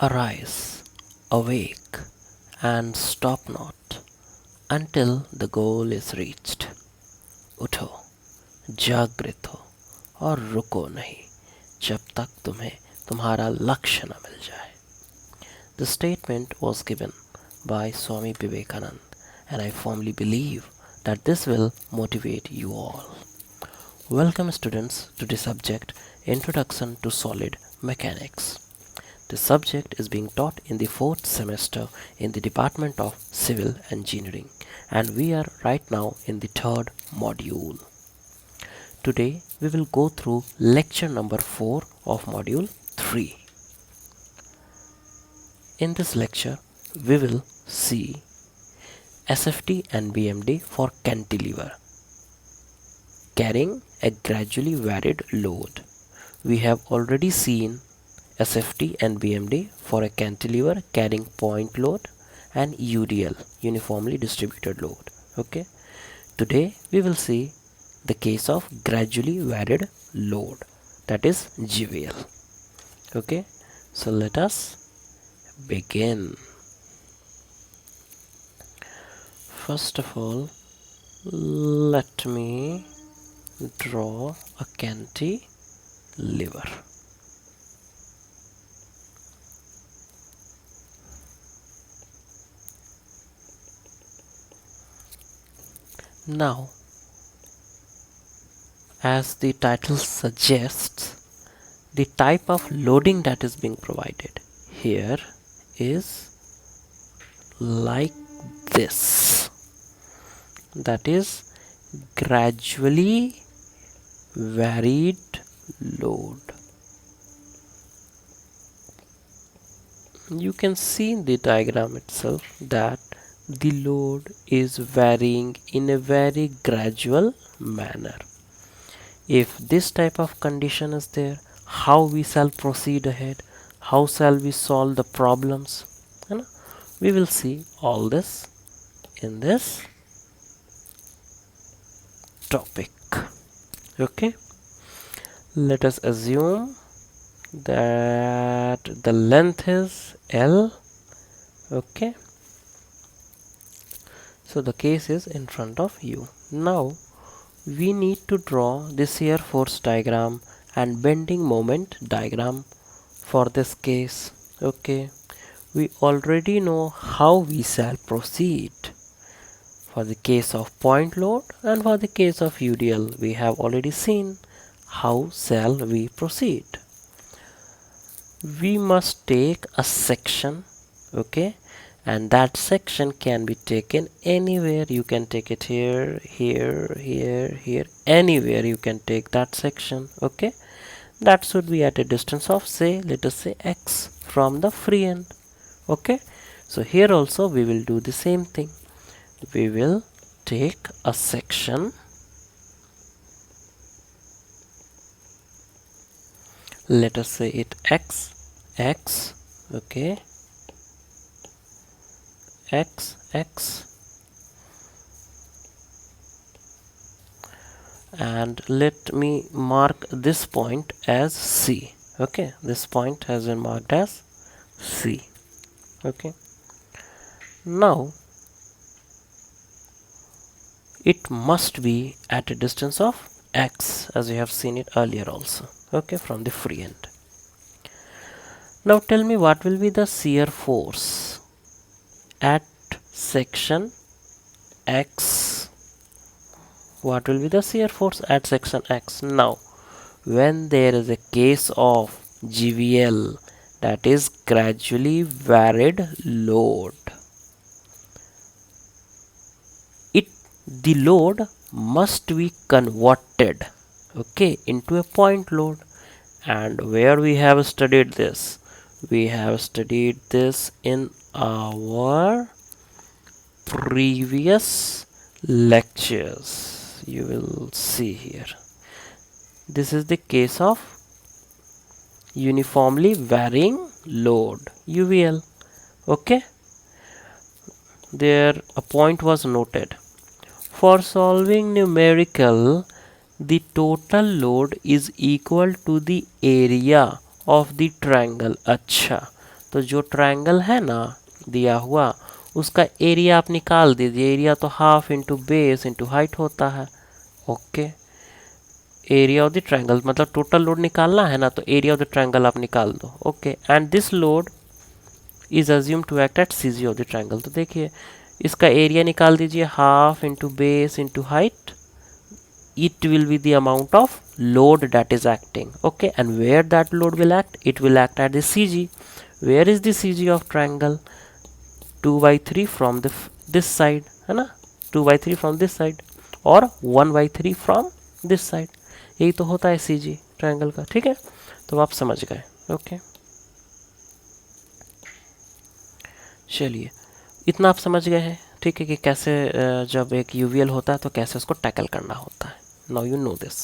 Arise, awake, and stop not until the goal is reached. उठो, जागृत हो और रुको नहीं जब तक तुम्हें तुम्हारा लक्ष्य न मिल जाए. The statement was given by Swami Vivekanand, and I firmly believe that this will motivate you all. Welcome students to the subject Introduction to Solid Mechanics. This subject is being taught in the 4th semester in the Department of Civil Engineering, and we are right now in the 3rd module. Today we will go through lecture number 4 of module 3. In this lecture we will see SFT and BMD for cantilever, carrying a gradually varied load. We have already seen SFT and BMD for a cantilever carrying point load and UDL, uniformly distributed load. Okay. Today we will see the case of gradually varied load, that is GVL. Okay. So let us begin. First of all, let me draw a cantilever. Now, as the title suggests, the type of loading that is being provided here is like this, that is gradually varied load. You can see in the diagram itself that the load is varying in a very gradual manner. If this type of condition is there, how we shall proceed ahead, how shall we solve the problems, we will see all this in this topic. Okay, let us assume that the length is L. Okay, so the case is in front of you. Now we need to draw the shear force diagram and bending moment diagram for this case. Okay, we already know how we shall proceed. For the case of point load and for the case of UDL, we have already seen how shall we proceed. We must take a section, okay, and that section can be taken anywhere. You can take it here, here, here, here, anywhere you can take that section. Okay, that should be at a distance of, say, let us say x from the free end. Okay, so here also we will do the same thing. We will take a section, let us say it x, okay, x, and let me mark this point as C. Okay, this point has been marked as C. Okay, now it must be at a distance of x, as we have seen it earlier also, okay, from the free end. Now tell me, what will be the shear force at section x? What will be the shear force at section x? Now, when there is a case of GVL, that is gradually varied load, the load must be converted, okay, into a point load. And where we have studied this? We have studied this in our previous lectures. You will see here, this is the case of uniformly varying load, UVL. Okay, there a point was noted. For solving numerical, the total load is equal to the area of the triangle. Acha, तो जो triangle है ना दिया हुआ, उसका area आप निकाल दीजिए। एरिया तो half into base into height होता है। Okay, area of the triangle मतलब टोटल लोड निकालना है ना, तो एरिया ऑफ द ट्रायंगल आप निकाल दो। Okay, and this load is assume to act at C G of the triangle. तो देखिए इसका एरिया निकाल दीजिए, half into base into height, it will be the amount of load that is acting. Okay, and where that load will act, it will act at the CG. Where is the CG of triangle? 2 by 3 from this side है ना, 2 by 3 from this side और 1 by 3 from this side। यही तो होता है CG triangle का। ठीक है, तो आप समझ गए। ओके, चलिए इतना आप समझ गए हैं। ठीक है, कि कैसे जब एक यूवीएल होता है तो कैसे उसको टैकल करना होता है। Now you know this.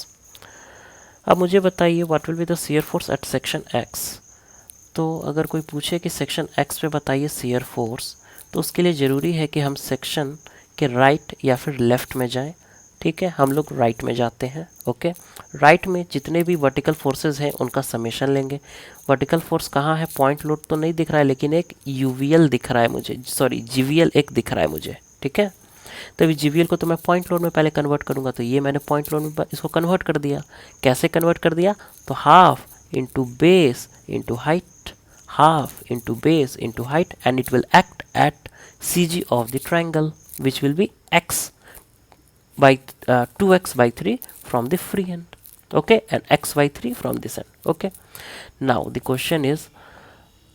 अब मुझे बताइए what will be the shear force eight section x. तो अगर कोई पूछे कि सेक्शन एक्स पे बताइए शियर फोर्स, तो उसके लिए ज़रूरी है कि हम सेक्शन के राइट या फिर लेफ़्ट में जाएं। ठीक है, हम लोग राइट में जाते हैं। ओके, राइट में जितने भी वर्टिकल फोर्सेस हैं उनका समेशन लेंगे। वर्टिकल फोर्स कहाँ है, पॉइंट लोड तो नहीं दिख रहा है, लेकिन एक यूवीएल दिख रहा है मुझे, सॉरी जीवीएल एक दिख रहा है मुझे। ठीक है, तभी जीवीएल को तो मैं पॉइंट लोड में पहले कन्वर्ट करूंगा। तो ये मैंने पॉइंट लोड में इसको कन्वर्ट कर दिया। कैसे कन्वर्ट कर दिया, तो half into base into height, half into base into height, and it will act at CG of the triangle, which will be x by 2x by 3 from the free end. Okay, and x by 3 from this end. Okay, now the question is,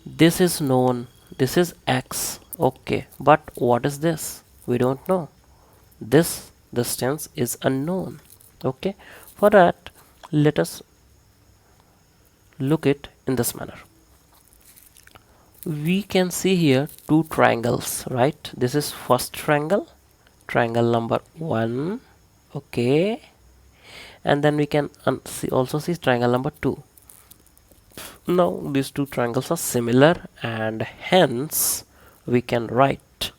this is known, this is x. Okay, but what is this? We don't know. This distance is unknown. Okay, for that let us look it in this manner. We can see here two triangles, right? This is first triangle, triangle number 1. Okay, and then we can also see triangle number 2. Now these two triangles are similar, and hence we can write,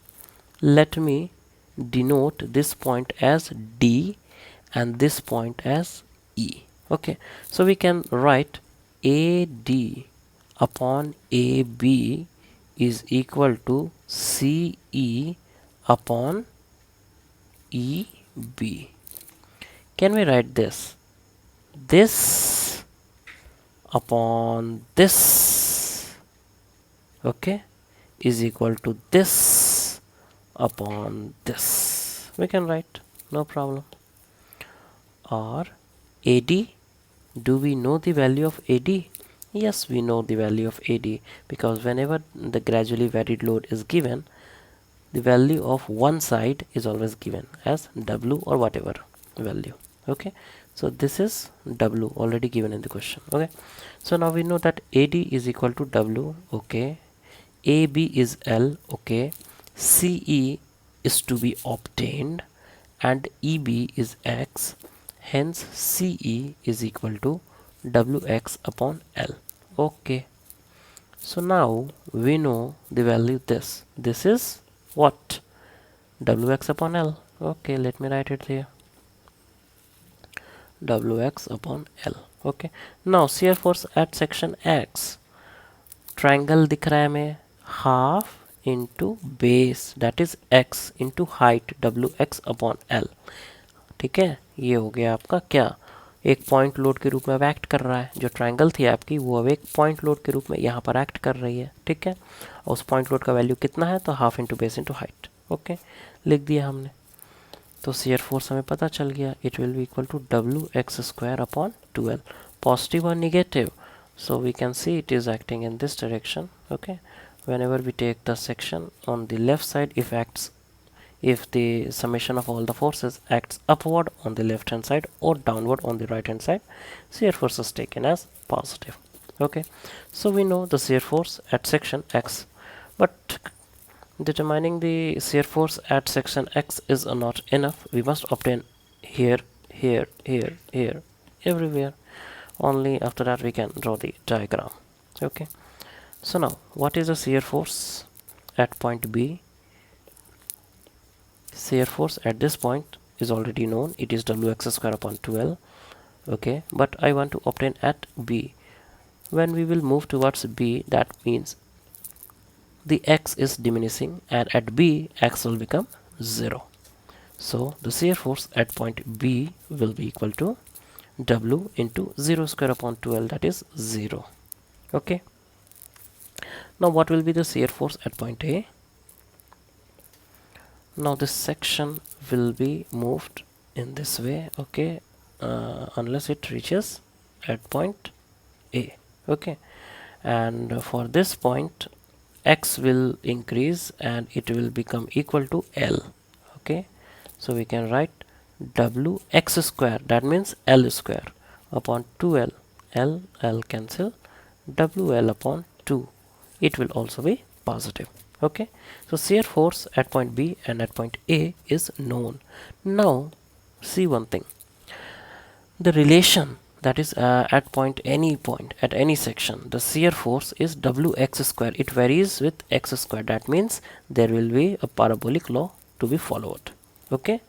let me denote this point as D and this point as E. Okay, so we can write AD upon AB is equal to CE upon EB. Can we write this? This upon this, okay, is equal to this upon this. We can write, no problem. Or AD, do we know the value of AD? Yes, we know the value of AD, because whenever the gradually varied load is given, the value of one side is always given as W or whatever value. Okay, so this is W already given in the question. Okay, so now we know that AD is equal to W. Okay, AB is L. Okay, CE is to be obtained and EB is X, hence CE is equal to Wx upon L. Okay, so now we know the value this is what, Wx upon L. Okay, let me write it here, Wx upon L. Okay, now shear force at section X, triangle दिख रहा है हमें, half into base that is x into height Wx upon L। ठीक है, ये हो गया आपका क्या, एक पॉइंट लोड के रूप में अब एक्ट कर रहा है। जो ट्रायंगल थी आपकी वो अब एक पॉइंट लोड के रूप में यहाँ पर एक्ट कर रही है। ठीक है, और उस पॉइंट लोड का वैल्यू कितना है, तो half into base into height. Okay, लिख दिया हमने। तो शियर फोर्स हमें पता चल गया, it will be equal to Wx square upon 2L, positive और negative. So we can see it is acting in this direction. Okay, whenever we take the section on the left side, if the summation of all the forces acts upward on the left hand side or downward on the right hand side, shear force is taken as positive. Okay, so we know the shear force at section X, but determining the shear force at section X is not enough. We must obtain here, here, here, here, everywhere. Only after that we can draw the diagram. Okay, so now what is the shear force at point B? Shear force at this point is already known, it is Wx square upon 2L. Okay, but I want to obtain at B. When we will move towards B, that means the x is diminishing, and at B x will become 0. So the shear force at point B will be equal to W into 0 square upon 12, that is 0. Okay. Now what will be the shear force at point A? Now this section will be moved in this way, okay, unless it reaches at point A. Okay, and for this point x will increase and it will become equal to L. Okay, so we can write W x square, that means L square, upon 2L. L cancel, WL upon 2. It will also be positive. Okay, so shear force at point B and at point A is known. Now see one thing, the relation, that is at point at any section, the shear force is Wx square. It varies with x square, that means there will be a parabolic law to be followed. Okay,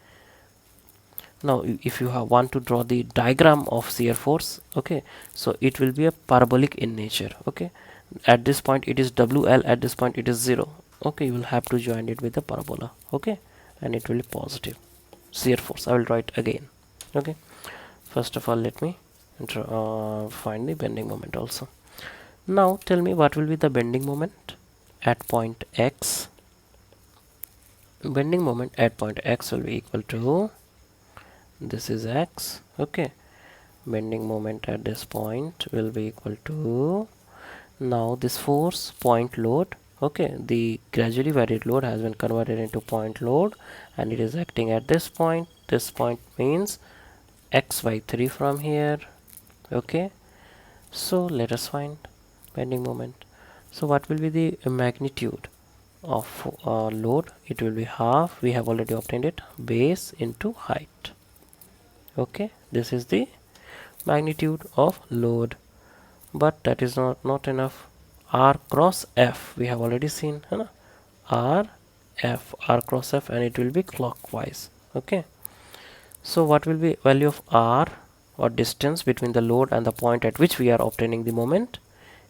now if you want to draw the diagram of shear force, okay, so it will be a parabolic in nature. Okay, at this point it is WL, at this point it is 0. Okay, you will have to join it with the parabola. Okay, and it will be positive shear force. I will draw it again. Okay, first of all let me find the bending moment also. Now tell me what will be the bending moment at point X. Bending moment at point X will be equal to, this is X. Okay, bending moment at this point will be equal to, now this force point load. Okay, the gradually varied load has been converted into point load and it is acting at this point. This point means x by 3 from here. Okay, so let us find bending moment. So what will be the magnitude of load? It will be half, we have already obtained it, base into height. Okay, this is the magnitude of load, but that is not enough. R cross F, we have already seen, है ना? R cross F, and it will be clockwise. Okay, so what will be value of R, or distance between the load and the point at which we are obtaining the moment?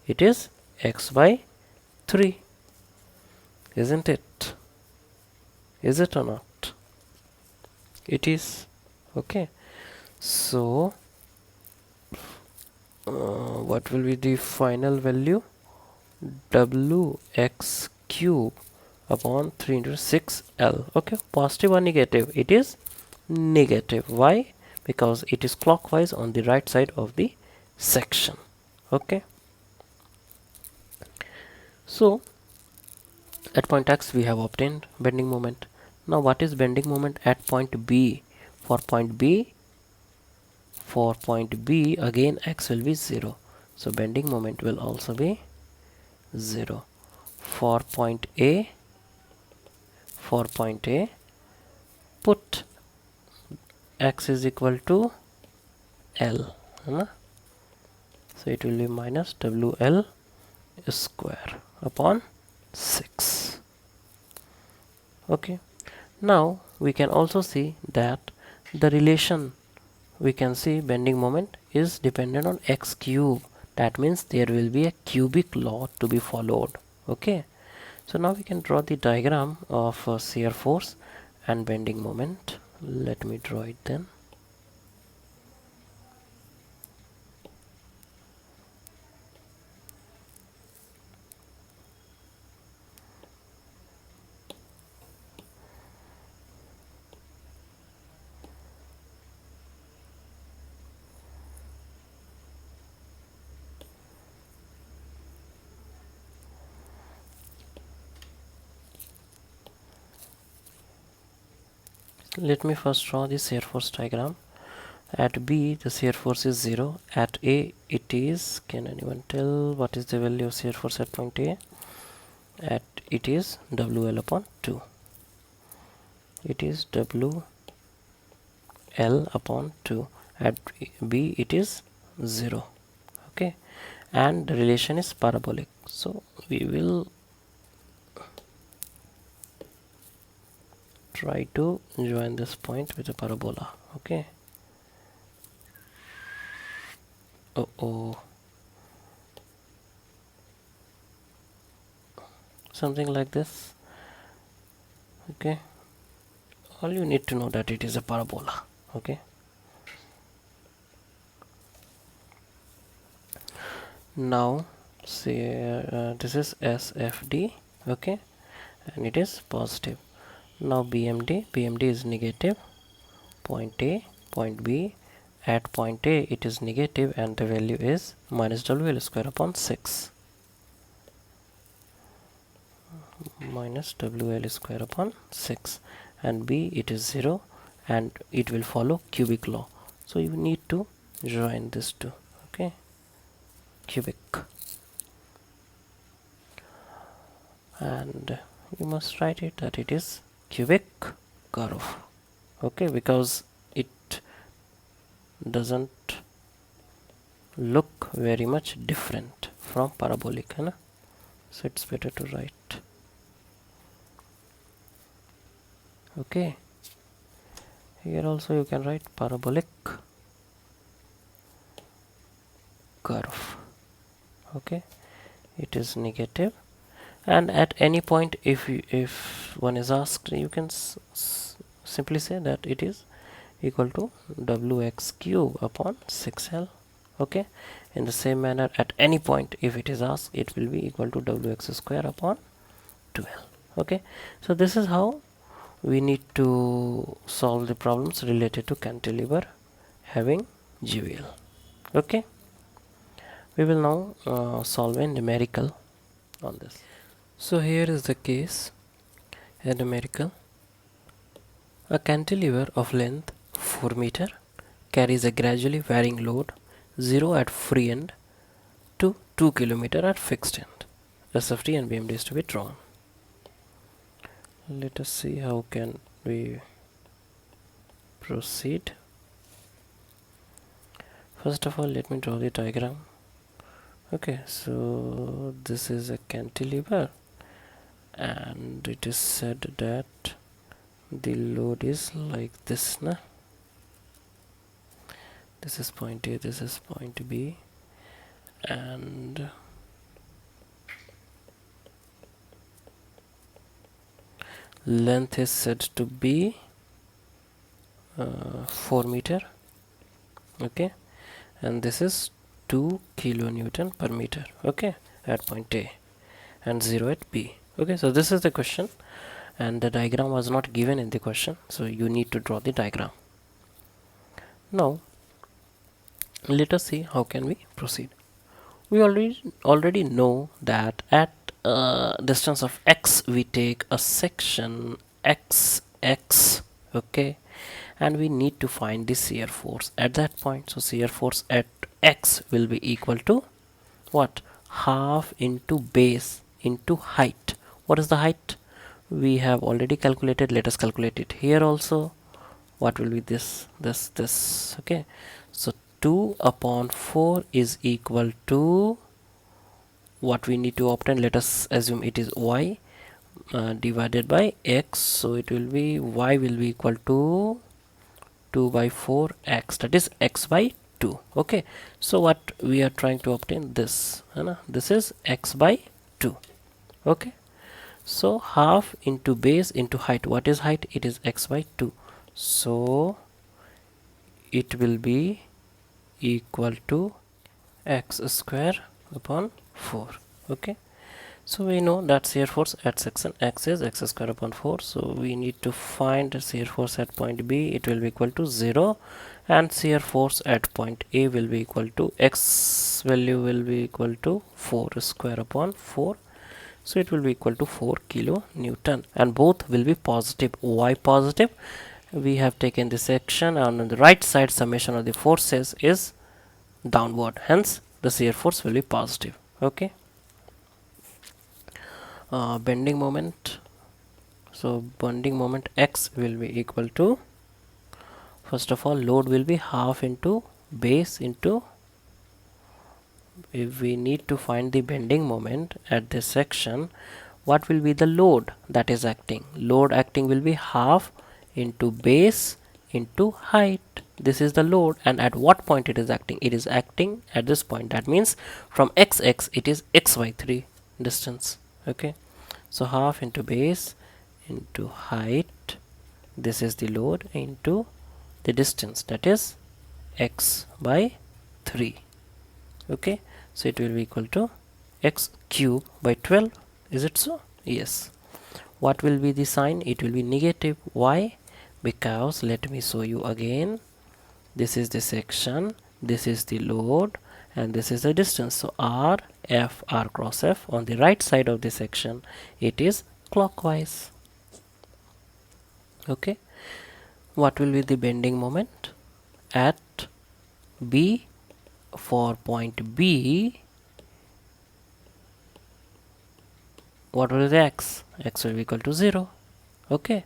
It is x by 3, isn't it? Is it or not? It is. Okay, so what will be the final value? Wx cube upon 3 into 6L. Okay, positive or negative? It is negative. Why? Because it is clockwise on the right side of the section. Okay, so at point X we have obtained bending moment. Now what is bending moment at point B? For point B, again x will be 0, so bending moment will also be 0. For point A, put x is equal to L, so it will be minus WL square upon 6. Okay, now we can also see that the relation, we can see bending moment is dependent on x cube. That means there will be a cubic law to be followed. Okay, so now we can draw the diagram of shear force and bending moment. Let me draw it then. Let me first draw the shear force diagram. At B the shear force is 0. At A it is, can anyone tell what is the value of shear force at point A? At it is WL upon 2. It is WL upon 2. At B it is 0. Okay, and the relation is parabolic, so we will try to join this point with a parabola. Okay, oh, something like this. Okay, all you need to know that it is a parabola. Okay, now say this is SFD. Okay, and it is positive. Now BMD is negative. Point A, point B. At point A it is negative and the value is minus WL square upon 6. Minus WL square upon 6. And B it is 0 and it will follow cubic law. So you need to join this two. Okay, cubic. And you must write it that it is cubic curve. Okay, because it doesn't look very much different from parabolic, so it's better to write. Okay, here also you can write parabolic curve. Okay, it is negative, and at any point if one is asked, you can simply say that it is equal to wx cube upon 6l. Okay, in the same manner at any point if it is asked, it will be equal to wx square upon 12. Okay, so this is how we need to solve the problems related to cantilever having GVL. Okay, we will now solve a numerical on this. So here is the case, a numerical. A cantilever of length 4 meter carries a gradually varying load 0 at free end to 2 km at fixed end. SFD and BMD is to be drawn. Let us see how can we proceed. First of all, let me draw the diagram. Okay, so this is a cantilever and it is said that the load is like this, na? This is point A, this is point B, and length is said to be 4 meter. Okay, and this is 2 kilonewton per meter. Okay, at point A and 0 at B. Okay, so this is the question and the diagram was not given in the question, so you need to draw the diagram. Now let us see how can we proceed. We already know that at distance of x we take a section xx. Okay, and we need to find the shear force at that point. So shear force at x will be equal to what? Half into base into height. What is the height? We have already calculated. Let us calculate it here also. What will be this? Okay, so 2 upon 4 is equal to what we need to obtain. Let us assume it is y divided by x, so it will be y will be equal to 2 by 4 x, that is x by 2. Okay, so what we are trying to obtain, this this is x by 2. Okay, so half into base into height. What is height? It is x by 2, so it will be equal to x square upon 4. Okay, so we know that shear force at section x is x square upon 4, so we need to find the shear force at point B. It will be equal to 0, and shear force at point A will be equal to x value will be equal to 4 square upon 4, so it will be equal to 4 kilonewton, and both will be positive. Why positive? We have taken this section, and on the right side summation of the forces is downward, hence the shear force will be positive. Okay, bending moment. So bending moment x will be equal to, first of all, load will be half into base into, if we need to find the bending moment at this section, what will be the load that is acting? Load acting will be half into base into height. This is the load, and at what point it is acting? It is acting at this point. That means from xx it is x by 3 distance. Okay, So half into base into height, this is the load, into the distance, that is x by 3. Okay, so it will be equal to x cube by 12. Is it so? Yes. What will be the sign? It will be negative. Why? Because let me show you again. This is the section, this is the load, and this is the distance. So r f, r cross f, on the right side of the section it is clockwise. Okay, what will be the bending moment at B? For point B, what will be the x? X will be equal to 0. Okay,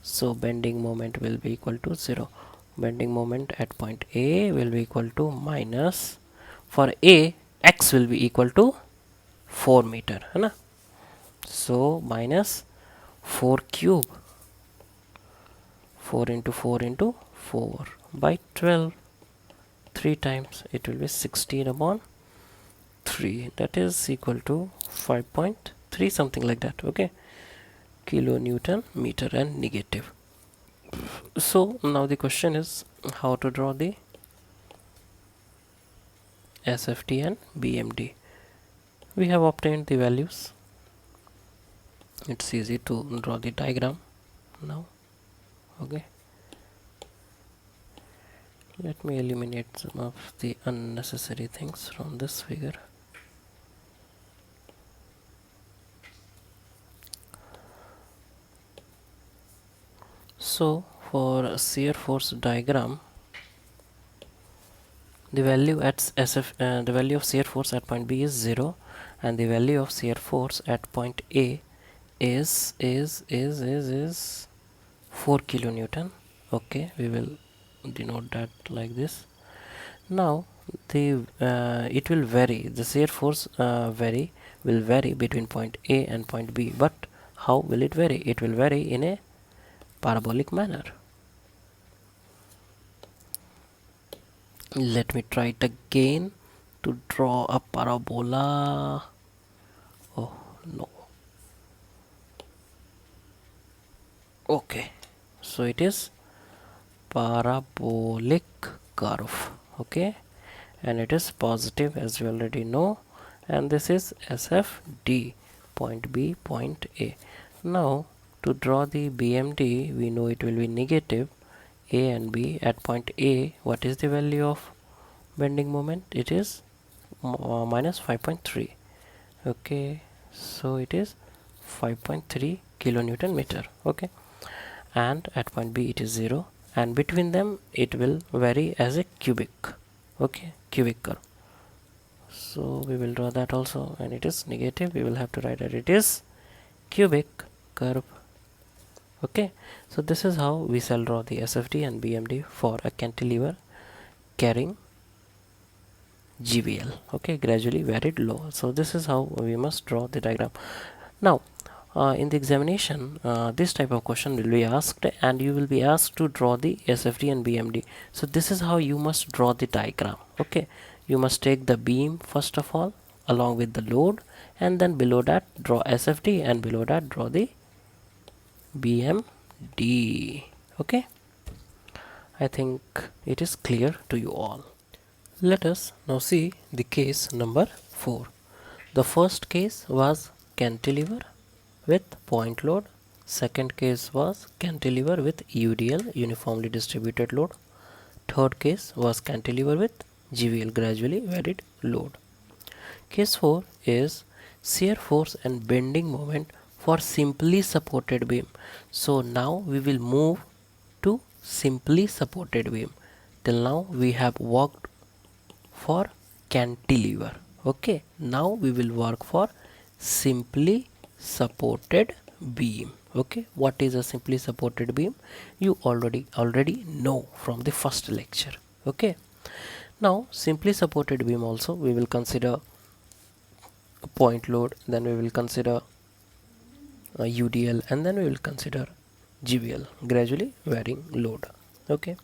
so bending moment will be equal to 0. Bending moment at point A will be equal to minus, for A, x will be equal to 4 meter, है ना? So minus 4 cube, 4 into 4 into 4 by 12, 3 times, it will be 16 upon 3, that is equal to 5.3, something like that. Okay, kilonewton meter and negative. So now the question is how to draw the SFT and BMD. We have obtained the values. It's easy to draw the diagram now. Okay, let me eliminate some of the unnecessary things from this figure. So for shear force diagram, the value at the value of shear force at point B is 0, and the value of shear force at point A is 4 kilonewton. Okay, we will denote that like this. Now the it will vary, the shear force will vary between point A and point B, but how will it vary? It will vary in a parabolic manner. Let me try it again to draw a parabola. Oh no. Okay, so it is parabolic curve. Okay, and it is positive as you already know, and this is SFD, point B, point A. Now to draw the BMD, we know it will be negative. A and B, at point A, what is the value of bending moment? It is minus 5.3. Okay, so it is 5.3 kilonewton meter. Okay, and at point B it is 0, and between them it will vary as a cubic. Okay, cubic curve. So we will draw that also, and it is negative. We will have to write that it is cubic curve. Okay, so this is how we shall draw the SFD and BMD for a cantilever carrying GVL. Okay, gradually varied load. So this is how we must draw the diagram. Now in the examination, this type of question will be asked, and you will be asked to draw the SFD and BMD. So this is how you must draw the diagram. Okay, you must take the beam first of all along with the load, and then below that draw SFD, and below that draw the BMD. Okay, I think it is clear to you all. Let us now see the case number 4. The first case was cantilever with point load. Second case was cantilever with UDL, uniformly distributed load. Third case was cantilever with GVL, gradually varied load. Case 4 is shear force and bending moment for simply supported beam. So now we will move to simply supported beam. Till now we have worked for cantilever. Okay, now we will work for simply supported beam. Okay, what is a simply supported beam? You already know from the first lecture. Okay, now simply supported beam also we will consider a point load, then we will consider a UDL, and then we will consider GVL, gradually varying load. Okay,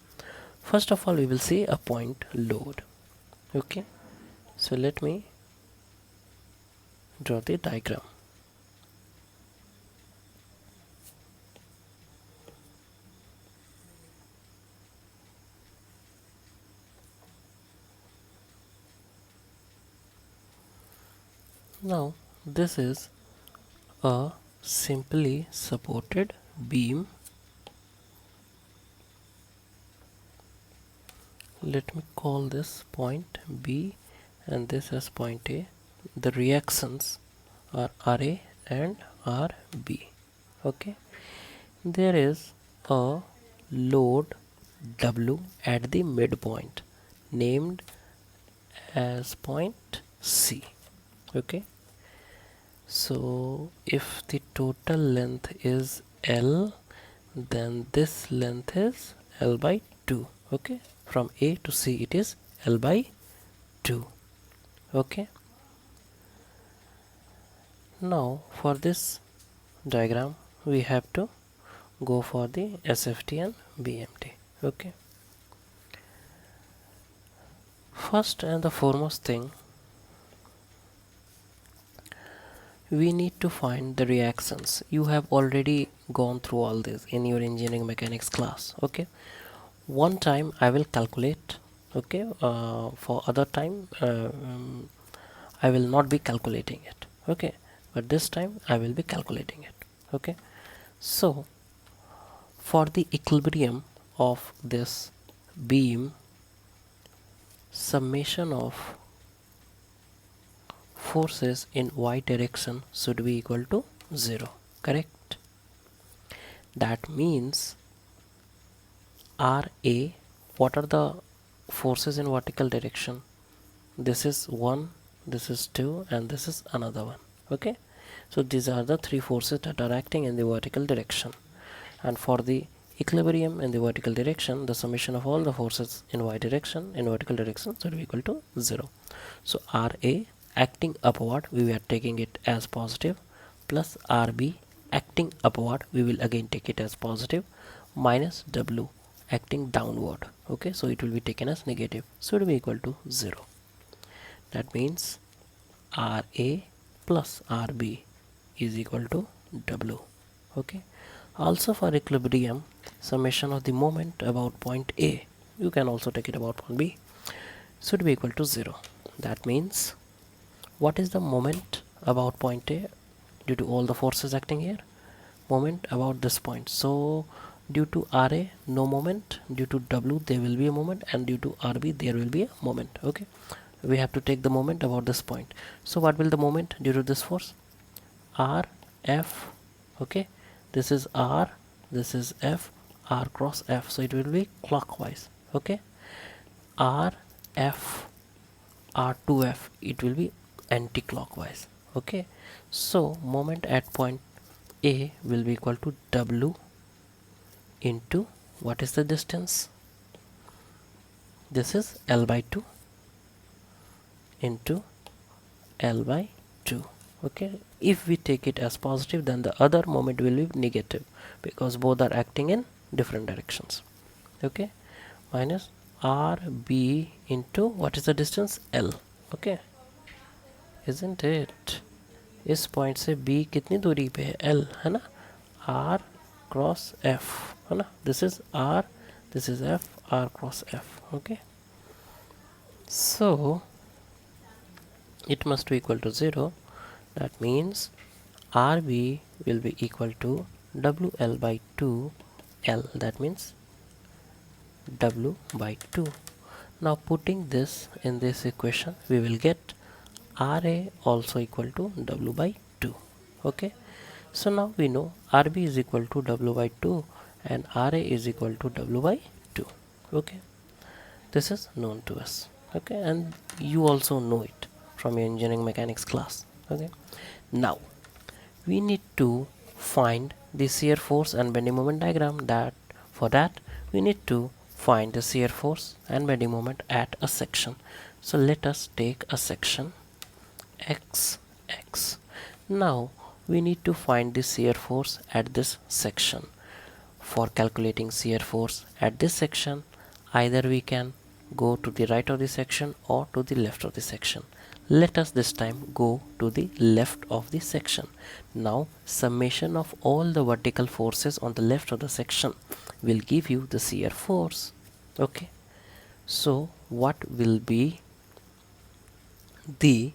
first of all we will see a point load. Okay, so let me draw the diagram. Now this is a simply supported beam. Let me call this point B and this as point A. The reactions are RA and RB. Okay, there is a load W at the midpoint named as point C. Okay, so if the total length is L, then this length is L by 2. Okay, from A to C it is L by 2. Okay, now for this diagram we have to go for the SFT and BMT. Okay, first and the foremost thing, we need to find the reactions. You have already gone through all this in your engineering mechanics class. Okay, one time I will calculate. Okay, for other time I will not be calculating it. Okay, but this time I will be calculating it. Okay, so for the equilibrium of this beam, summation of forces in y direction should be equal to 0. Correct? That means RA, what are the forces in vertical direction? This is 1, this is 2, and this is another one. Okay, so these are the three forces that are acting in the vertical direction, and for the equilibrium in the vertical direction, the summation of all the forces in y direction in vertical direction should be equal to 0. So RA acting upward, we are taking it as positive, plus RB acting upward, we will again take it as positive, minus W acting downward. Okay, so it will be taken as negative, so it will be equal to 0. That means RA plus RB is equal to W. Okay, also for equilibrium, summation of the moment about point A, you can also take it about point B, should be equal to 0. That means what is the moment about point A due to all the forces acting here? Moment about this point. So due to RA no moment, due to W there will be a moment, and due to RB there will be a moment. Okay, we have to take the moment about this point. So what will the moment due to this force? R F. Okay, this is R, this is F, R cross F, so it will be clockwise. Okay, R F R2F, it will be anti-clockwise. Okay, so moment at point A will be equal to W into, what is the distance? This is L by 2 into L by 2. Okay, if we take it as positive, then the other moment will be negative because both are acting in different directions. Okay, minus RB into, what is the distance? L. Okay, isn't it? इस point से B कितनी दूरी पे है? L है ना, R cross F है ना, this is R, this is F, R cross F. Okay, so it must be equal to 0. That means RB will be equal to WL by 2L. That means W by 2. Now putting this in this equation, we will get RA also equal to W by 2. Okay, so now we know RB is equal to W by 2 and RA is equal to W by 2. Okay, this is known to us. Okay, and you also know it from your engineering mechanics class. Okay, now we need to find the shear force and bending moment diagram. That for that we need to find the shear force and bending moment at a section. So let us take a section XX. Now we need to find the shear force at this section. For calculating shear force at this section, either we can go to the right of the section or to the left of the section. Let us this time go to the left of the section. Now summation of all the vertical forces on the left of the section will give you the shear force. Okay, so what will be the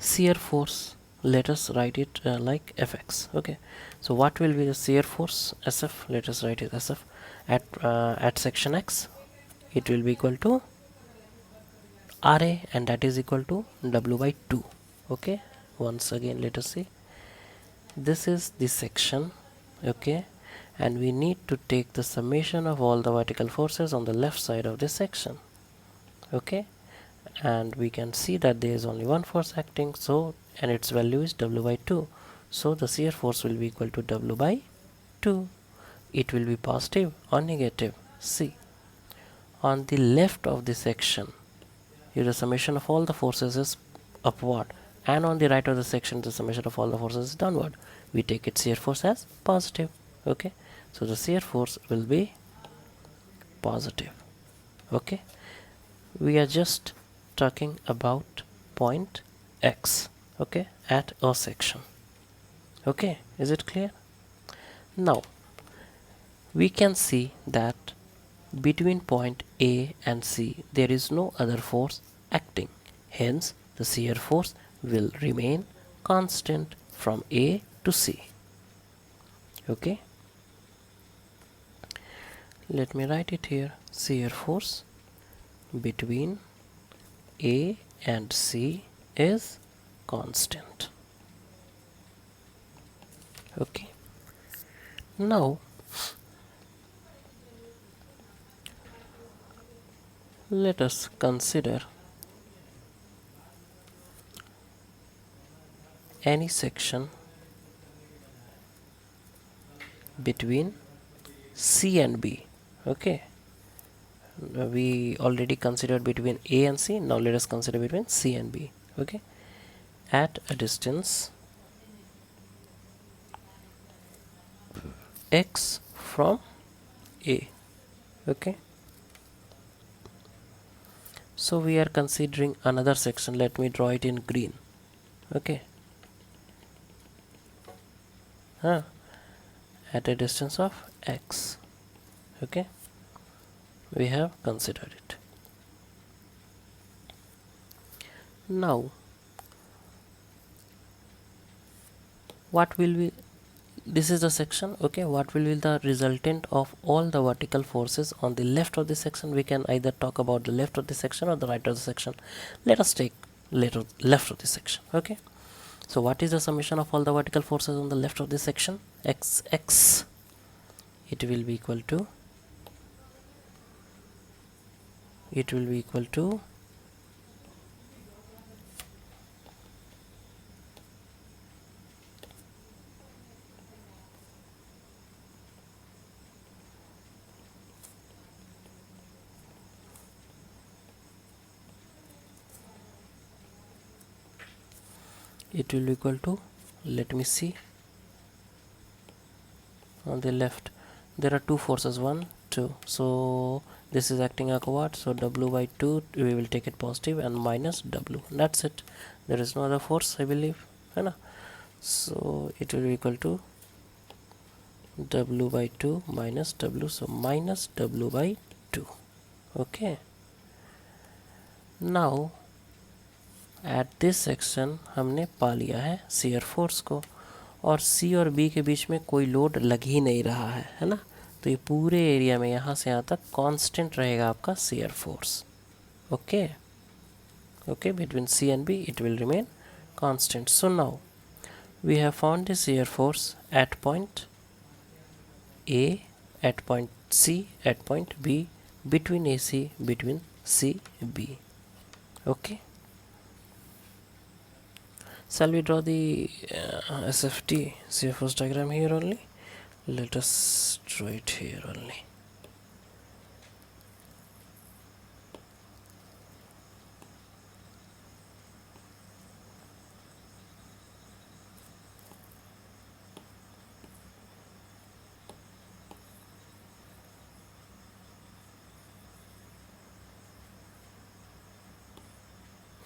Shear force, let us write it like Fx. Okay, so what will be the shear force? Sf, let us write it Sf at section X. It will be equal to Ra, and that is equal to W by 2. Okay, once again let us see, this is the section. Okay, and we need to take the summation of all the vertical forces on the left side of this section. Okay, and we can see that there is only one force acting, so, and its value is W by 2, so the shear force will be equal to W by 2. It will be positive or negative. See, on the left of the section, here the summation of all the forces is upward, and on the right of the section the summation of all the forces is downward. We take its shear force as positive. Okay, so the shear force will be positive. Okay, we are just talking about point X. Okay, at a section. Okay, is it clear? Now we can see that between point A and C there is no other force acting, hence the shear force will remain constant from A to C. Okay, let me write it here. Shear force between A and C is constant. Okay, now let us consider any section between C and B. Okay, we already considered between A and C. Now let us consider between C and B. Okay, at a distance X from A. Okay, so we are considering another section. Let me draw it in green. Okay, at a distance of X. Okay, we have considered it. Now what will be, this is the section. Okay, what will be the resultant of all the vertical forces on the left of the section? We can either talk about the left of the section or the right of the section. Let us take left of the section. Okay, so what is the summation of all the vertical forces on the left of the section? Xx, it will be equal to, it will be equal to it will be equal to, let me see, on the left there are two forces, 1 2, so this is acting upward, so W by 2 we will take it positive, and minus W, that's it. There is no other force, I believe, so it will be equal to W by 2 minus W, so minus W by 2. Okay, now at this section हमने पा लिया है shear force को, और सी और B के बीच में कोई लोड लग ही नहीं रहा है ना, तो ये पूरे एरिया में यहाँ से यहाँ तक कांस्टेंट रहेगा आपका shear force. Okay okay, between C and B it will remain constant. So now we have found the shear force at point A, at point C, at point B, between AC, between C, B. Okay, shall we draw the SFT shear force diagram here only? Let us draw it here only.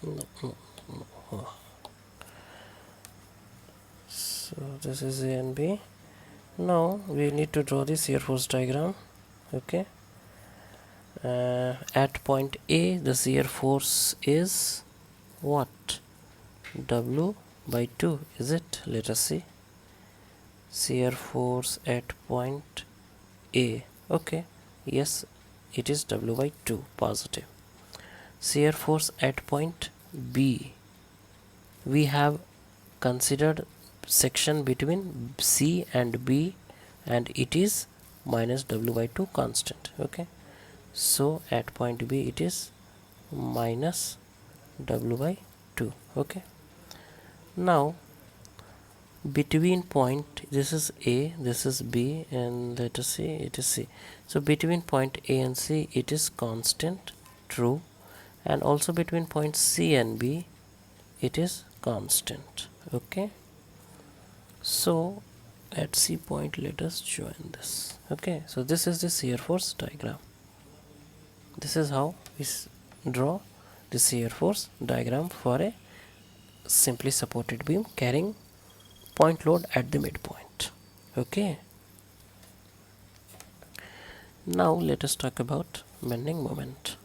No. So this is A and B. Now we need to draw the shear force diagram. Okay, at point A the shear force is what? W by 2, is it? Let us see. Shear force at point A. Okay, yes, it is W by 2 positive. Shear force at point B. We have considered section between C and B, and it is minus W by 2 constant. Okay, so at point B it is minus W by 2. Okay, now between point, this is A, this is B, and let us see, it is C. So between point A and C it is constant, true, and also between point C and B it is constant. Okay, so at C point let us join this. Okay, so this is the shear force diagram. This is how we draw the shear force diagram for a simply supported beam carrying point load at the midpoint. Okay, now let us talk about bending moment.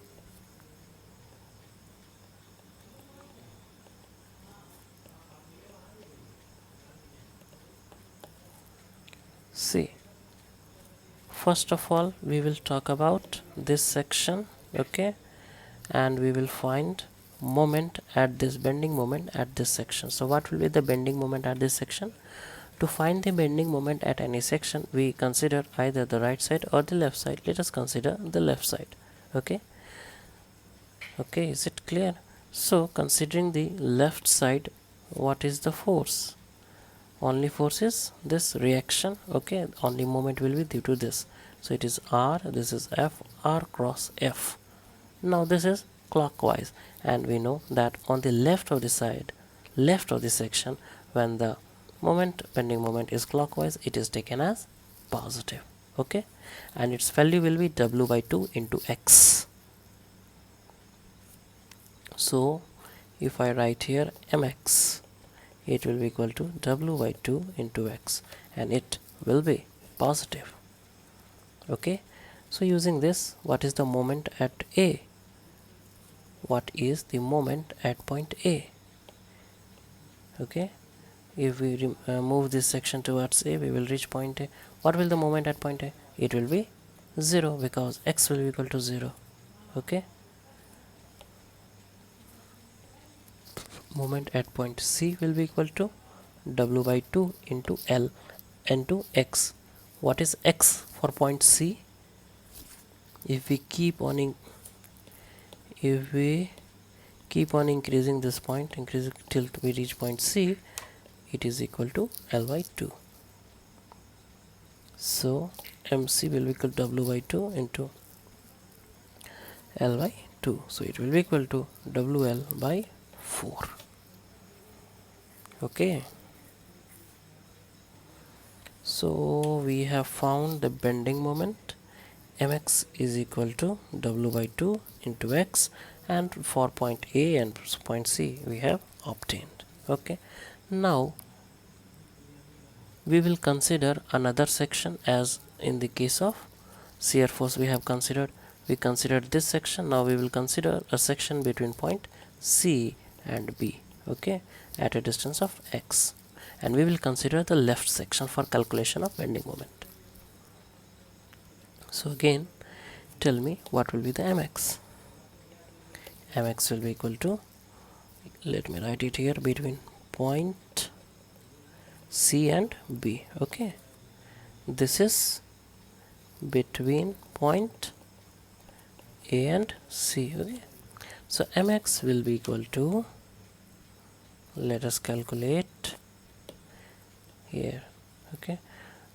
See, first of all we will talk about this section. Okay, and we will find moment at this bending moment at this section. So what will be the bending moment at this section? To find the bending moment at any section, we consider either the right side or the left side. Let us consider the left side. Okay, okay, is it clear? So considering the left side, what is the force? Only force is this reaction. Okay, only moment will be due to this. So it is R, this is F, R cross F. Now this is clockwise, and we know that on the left of the side, left of the section, when the bending moment is clockwise, it is taken as positive. Okay, and its value will be W by 2 into X. So if I write here mx, it will be equal to W by 2 into X, and it will be positive. Okay, so using this, what is the moment at A? What is the moment at point A? Okay, if we move this section towards A, we will reach point A. What will the moment at point A? It will be 0, because X will be equal to 0. Okay, moment at point C will be equal to W by 2 into L into X. What is X for point C? If we keep on increasing this point, increasing till we reach point C, it is equal to L by 2. So MC will be equal to W by 2 into L by 2. So it will be equal to WL by 4. Okay, so we have found the bending moment. Mx is equal to W by 2 into X, and for point A and point C we have obtained. Okay, now we will consider another section. As in the case of shear force we considered this section. Now we will consider a section between point C and B, okay, at a distance of X, and we will consider the left section for calculation of bending moment. So again, tell me what will be the mx. Mx will be equal to, let me write it here, between point C and B. Okay, this is between point A and C. Okay, so mx will be equal to, let us calculate here. Okay,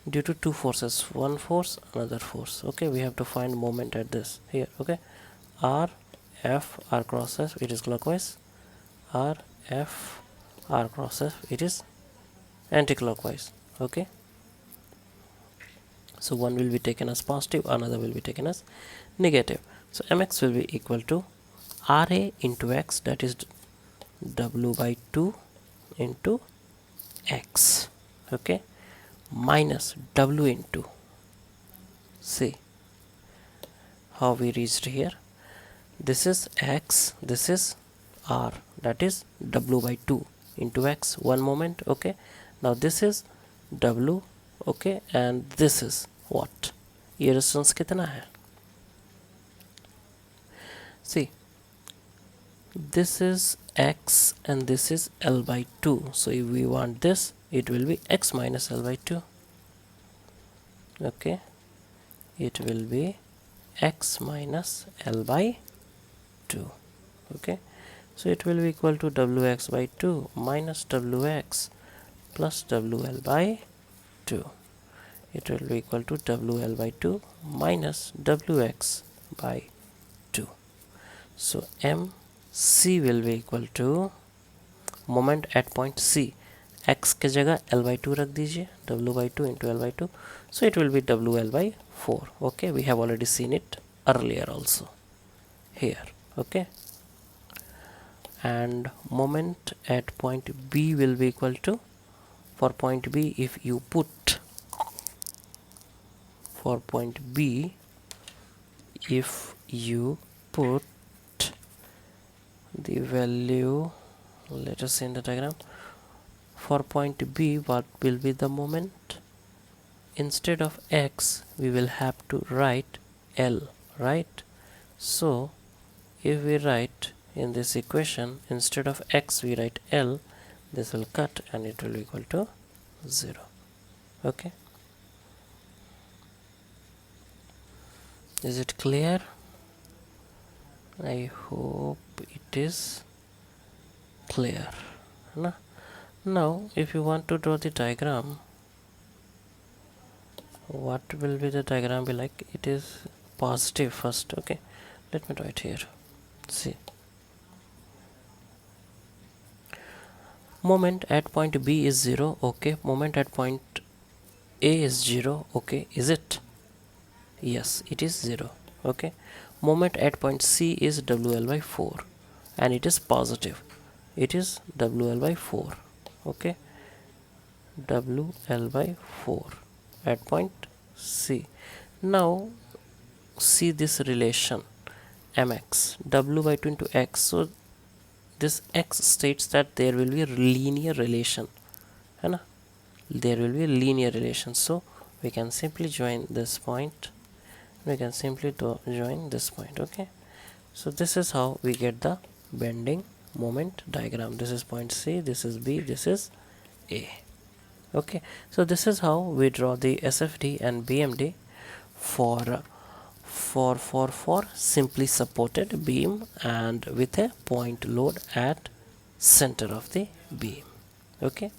due to two forces, one force, another force. Okay, we have to find moment at this here. Okay, R F R cross F, it is clockwise. R F R cross F, it is anti-clockwise. Okay, so one will be taken as positive, another will be taken as negative. So mx will be equal to Ra into X, that is W by 2 into X. Okay, minus W into, see how we reached here. This is X, this is R, that is W by 2. into x, one moment. Okay, now this is w, okay, and this is what, ये distance कितना है? See, this is x and this is L by 2. So if we want this, it will be x minus L by 2. Okay, it will be x minus L by 2. Okay, so it will be equal to wx by 2 minus wx plus wl by 2. It will be equal to wl by 2 minus wx by 2. So mc will be equal to moment at point C, x के जगह L by 2 रख दीजिए, W by 2 into L by 2, so it will be WL by 4. Okay, we have already seen it earlier also here. Okay, and moment at point B will be equal to, for point B, if you put, for point B, if you put the value, let us see in the diagram, for point B, what will be the moment? Instead of x, we will have to write L, right? So if we write in this equation, instead of x we write L, this will cut and it will be equal to 0. Okay, is it clear? I hope it is clear. Now if you want to draw the diagram, what will be the diagram be like? It is positive first. Okay, let me draw it here. See, moment at point B is 0. Okay, moment at point A is 0. Okay, is it? Yes, it is 0. Okay, moment at point C is WL by 4 and it is positive. It is WL by 4. Okay, WL by 4 at point C. Now see this relation mx, w by 2 into x. So this x states that there will be a linear relation, है there will be a linear relation. So we can simply join this point, we can simply join this point. Okay, so this is how we get the bending moment diagram. This is point C, this is B, this is A. Okay, so this is how we draw the SFD and BMD for simply supported beam and with a point load at center of the beam. Okay.